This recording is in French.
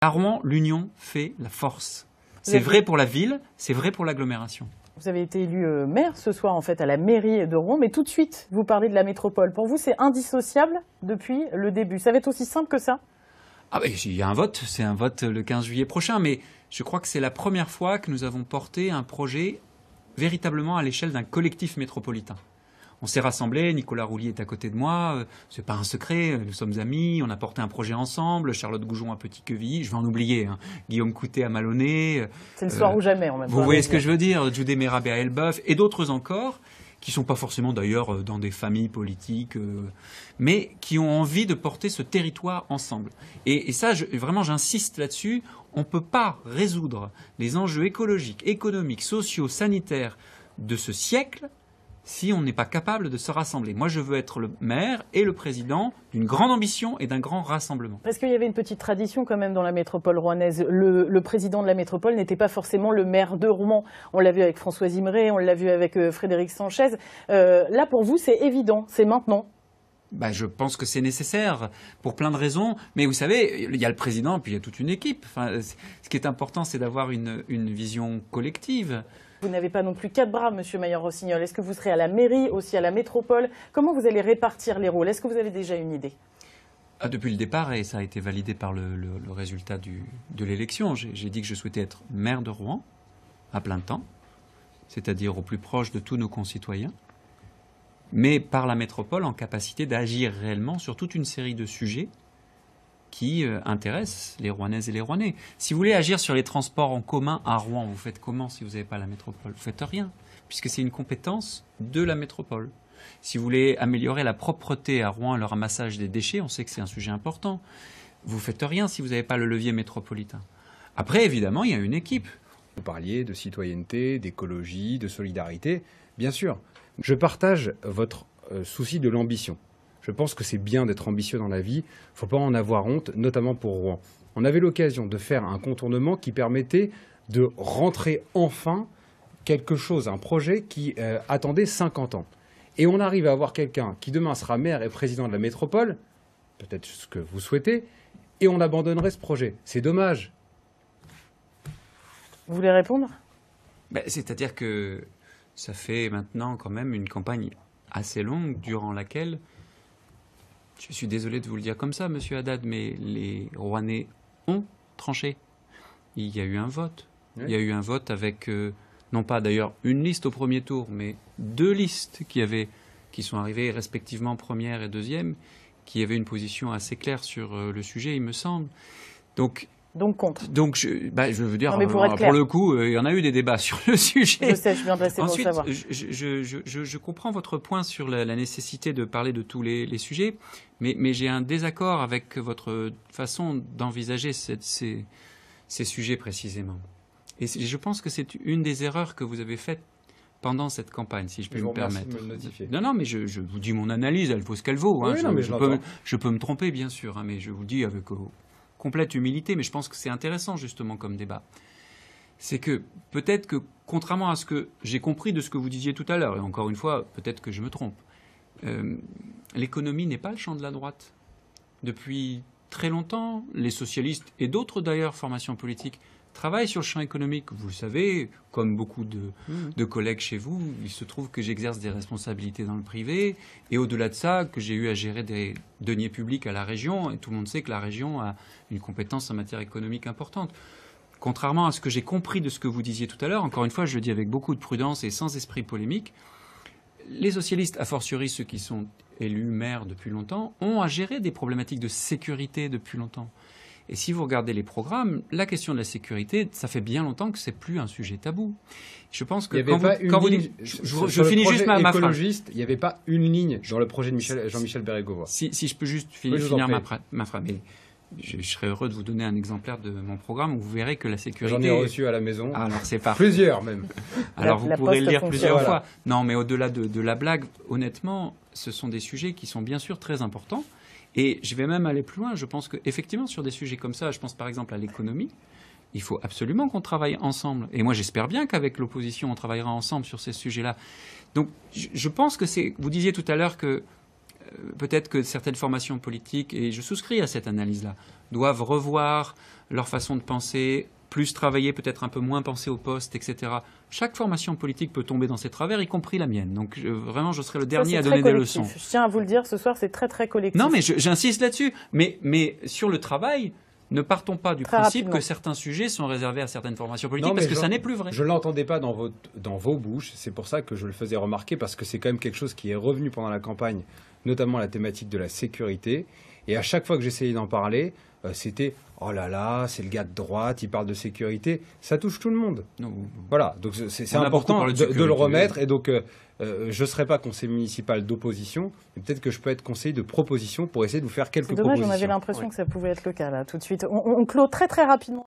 À Rouen, l'union fait la force. C'est vrai pour la ville, c'est vrai pour l'agglomération. Vous avez été élu maire ce soir, en fait, à la mairie de Rouen, mais tout de suite, vous parlez de la métropole. Pour vous, c'est indissociable depuis le début. Ça va être aussi simple que ça? Ah ben, il y a un vote, c'est un vote le 15 juillet prochain, mais je crois que c'est la première fois que nous avons porté un projet véritablement à l'échelle d'un collectif métropolitain. On s'est rassemblés, Nicolas Roulier est à côté de moi, c'est pas un secret, nous sommes amis, on a porté un projet ensemble, Charlotte Goujon à Petit-Quevilly, je vais en oublier, hein, Guillaume Coutet à Malonnet. C'est le soir ou jamais en même temps. Vous voyez ce que je veux dire, Judé Mérabé à Elbeuf, et d'autres encore, qui ne sont pas forcément d'ailleurs dans des familles politiques, mais qui ont envie de porter ce territoire ensemble. Et ça, vraiment, j'insiste là-dessus, on ne peut pas résoudre les enjeux écologiques, économiques, sociaux, sanitaires de ce siècle si on n'est pas capable de se rassembler. Moi, je veux être le maire et le président d'une grande ambition et d'un grand rassemblement. Parce qu'il y avait une petite tradition quand même dans la métropole rouennaise. Le président de la métropole n'était pas forcément le maire de Rouen. On l'a vu avec Françoise Imré, on l'a vu avec Frédéric Sanchez. Là, pour vous, c'est évident, c'est maintenant. Je pense que c'est nécessaire pour plein de raisons. Mais vous savez, il y a le président et puis il y a toute une équipe. Enfin, ce qui est important, c'est d'avoir une vision collective. Vous n'avez pas non plus 4 bras, Monsieur Maillard-Rossignol. Est-ce que vous serez à la mairie, aussi à la métropole? Comment vous allez répartir les rôles? Est-ce que vous avez déjà une idée? Depuis le départ, et ça a été validé par le résultat de l'élection, j'ai dit que je souhaitais être maire de Rouen à plein temps, c'est-à-dire au plus proche de tous nos concitoyens, mais par la métropole en capacité d'agir réellement sur toute une série de sujets qui intéressent les Rouennaises et les Rouennais. Si vous voulez agir sur les transports en commun à Rouen, vous faites comment si vous n'avez pas la métropole? Vous faites rien, puisque c'est une compétence de la métropole. Si vous voulez améliorer la propreté à Rouen et le ramassage des déchets, on sait que c'est un sujet important. Vous faites rien si vous n'avez pas le levier métropolitain. Après, évidemment, il y a une équipe. Vous parliez de citoyenneté, d'écologie, de solidarité. Bien sûr, je partage votre souci de l'ambition. Je pense que c'est bien d'être ambitieux dans la vie. Il ne faut pas en avoir honte, notamment pour Rouen. On avait l'occasion de faire un contournement qui permettait de rentrer enfin quelque chose, un projet qui attendait 50 ans. Et on arrive à avoir quelqu'un qui demain sera maire et président de la métropole, peut-être ce que vous souhaitez, et on abandonnerait ce projet. C'est dommage. Vous voulez répondre? C'est-à-dire que ça fait maintenant quand même une campagne assez longue durant laquelle, je suis désolé de vous le dire comme ça, Monsieur Haddad, mais les Rouennais ont tranché. Il y a eu un vote. Oui. Il y a eu un vote avec, non pas d'ailleurs une liste au premier tour, mais 2 listes qui sont arrivées respectivement première et deuxième, qui avaient une position assez claire sur le sujet, il me semble. Donc contre. Donc je veux dire, non, pour le coup, il y en a eu des débats sur le sujet. Je sais, je viens de passer pour savoir. Je comprends votre point sur la nécessité de parler de tous les sujets, mais j'ai un désaccord avec votre façon d'envisager ces sujets précisément. Et je pense que c'est une des erreurs que vous avez faites pendant cette campagne, si je peux me permettre. De me le notifier. Non, mais je vous dis mon analyse, elle vaut ce qu'elle vaut. Hein. Oui, je peux me tromper, bien sûr, hein, mais je vous le dis avec complète humilité, mais je pense que c'est intéressant justement comme débat. C'est que peut-être que, contrairement à ce que j'ai compris de ce que vous disiez tout à l'heure, et encore une fois, peut-être que je me trompe, l'économie n'est pas le champ de la droite. Depuis très longtemps, les socialistes et d'autres d'ailleurs formations politiques travaillent sur le champ économique. Vous le savez, comme beaucoup de collègues chez vous, il se trouve que j'exerce des responsabilités dans le privé et au-delà de ça, que j'ai eu à gérer des deniers publics à la région et tout le monde sait que la région a une compétence en matière économique importante. Contrairement à ce que j'ai compris de ce que vous disiez tout à l'heure, encore une fois, je le dis avec beaucoup de prudence et sans esprit polémique, les socialistes, a fortiori ceux qui sont élus maires depuis longtemps, ont à gérer des problématiques de sécurité depuis longtemps. Et si vous regardez les programmes, la question de la sécurité, ça fait bien longtemps que c'est plus un sujet tabou. Je pense que je finis juste ma phrase. Il n'y avait pas une ligne dans le projet de Jean-Michel Bérégovoy. Si je peux juste finir ma phrase. Mais je serais heureux de vous donner un exemplaire de mon programme où vous verrez que la sécurité... J'en ai reçu à la maison. Alors c'est parfait. Plusieurs même. Alors vous pourrez le lire plusieurs fois. Non, mais au-delà de la blague, honnêtement, ce sont des sujets qui sont bien sûr très importants. Et je vais même aller plus loin. Je pense qu'effectivement, sur des sujets comme ça, je pense par exemple à l'économie, il faut absolument qu'on travaille ensemble. Et moi, j'espère bien qu'avec l'opposition, on travaillera ensemble sur ces sujets-là. Donc, je pense que c'est... Vous disiez tout à l'heure que peut-être que certaines formations politiques, et je souscris à cette analyse-là, doivent revoir leur façon de penser, plus travailler, peut-être un peu moins penser au poste, etc. Chaque formation politique peut tomber dans ces travers, y compris la mienne. Donc vraiment, je serai le dernier à donner des leçons. Je tiens à vous le dire, ce soir, c'est très, très collectif. Non, mais j'insiste là-dessus. Mais sur le travail, ne partons pas du principe que certains sujets sont réservés à certaines formations politiques, parce que ça n'est plus vrai. Je ne l'entendais pas dans vos bouches, c'est pour ça que je le faisais remarquer, parce que c'est quand même quelque chose qui est revenu pendant la campagne, notamment la thématique de la sécurité. Et à chaque fois que j'essayais d'en parler, c'était « Oh là là, c'est le gars de droite, il parle de sécurité ». Ça touche tout le monde. Non. Voilà, donc c'est important de le remettre. Et donc, je ne serai pas conseiller municipal d'opposition, mais peut-être que je peux être conseiller de proposition pour essayer de vous faire quelques propositions. C'est dommage, on avait l'impression que ça pouvait être le cas, là, tout de suite. On clôt très, très rapidement.